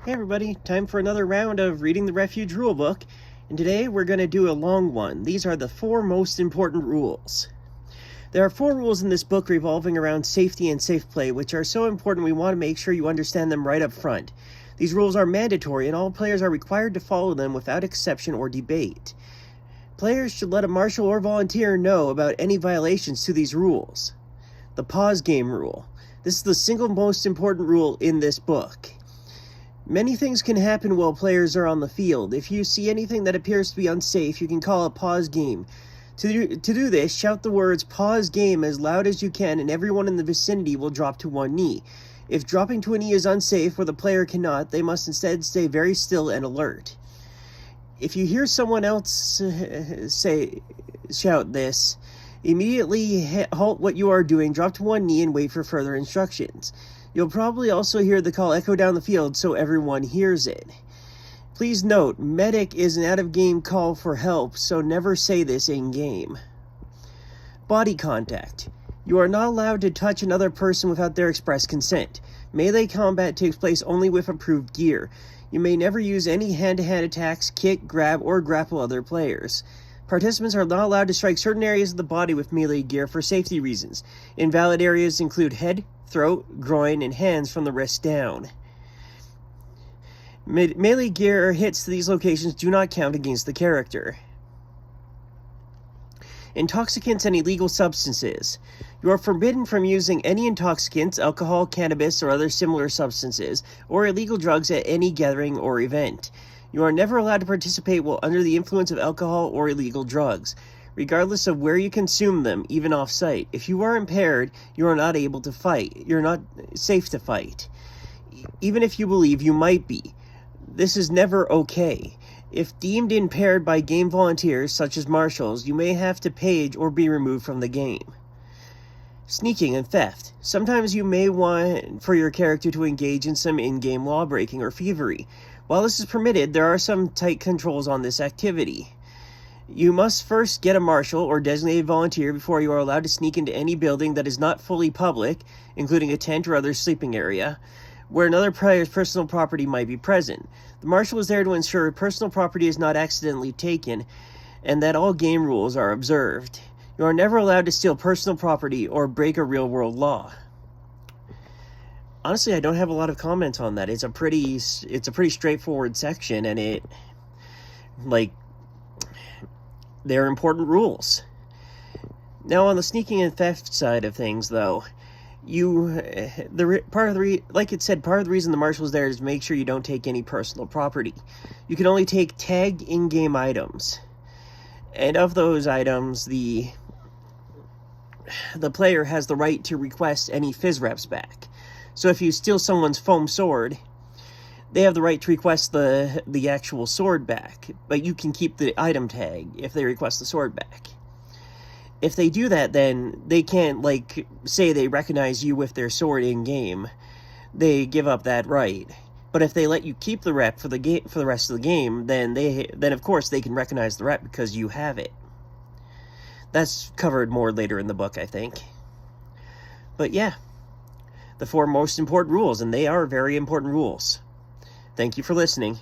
Hey everybody, time for another round of reading the Refuge rulebook, and today we're going to do a long one. These are the 4 most important rules. There are 4 rules in this book revolving around safety and safe play, which are so important we want to make sure you understand them right up front. These rules are mandatory and all players are required to follow them without exception or debate. Players should let a marshal or volunteer know about any violations to these rules. The pause game rule. This is the single most important rule in this book. Many things can happen while players are on the field. If you see anything that appears to be unsafe, you can call a pause game. To do this, shout the words "pause game" as loud as you can, and everyone in the vicinity will drop to one knee. If dropping to a knee is unsafe or the player cannot, they must instead stay very still and alert. If you hear someone else shout this, immediately halt what you are doing, drop to one knee, and wait for further instructions. You'll probably also hear the call echo down the field so everyone hears it. Please note, medic is an out-of-game call for help, so never say this in-game. Body contact. You are not allowed to touch another person without their express consent. Melee combat takes place only with approved gear. You may never use any hand-to-hand attacks, kick, grab, or grapple other players. Participants are not allowed to strike certain areas of the body with melee gear for safety reasons. Invalid areas include head, throat, groin, and hands from the wrist down. Melee gear hits to these locations do not count against the character. Intoxicants and illegal substances. You are forbidden from using any intoxicants, alcohol, cannabis, or other similar substances, or illegal drugs at any gathering or event. You are never allowed to participate while under the influence of alcohol or illegal drugs, regardless of where you consume them, even off-site. If you are impaired, you are not able to fight. You're not safe to fight, even if you believe you might be. This is never okay. If deemed impaired by game volunteers, such as marshals, you may have to page or be removed from the game. Sneaking and theft. Sometimes you may want for your character to engage in some in-game law-breaking or thievery. While this is permitted, there are some tight controls on this activity. You must first get a marshal or designated volunteer before you are allowed to sneak into any building that is not fully public, including a tent or other sleeping area, where another player's personal property might be present. The marshal is there to ensure personal property is not accidentally taken, and that all game rules are observed. You are never allowed to steal personal property or break a real-world law. Honestly, I don't have a lot of comments on that. It's a pretty straightforward section, and they're important rules. Now, on the sneaking and theft side of things, though, part of the reason the marshal is there is to make sure you don't take any personal property. You can only take tagged in-game items, and of those items, the player has the right to request any phys reps back. So if you steal someone's foam sword, they have the right to request the actual sword back, but you can keep the item tag if they request the sword back. If they do that, then they can't, say they recognize you with their sword in-game. They give up that right. But if they let you keep the rep for the rest of the game, then of course they can recognize the rep because you have it. That's covered more later in the book, I think. But yeah, the 4 most important rules, and they are very important rules. Thank you for listening.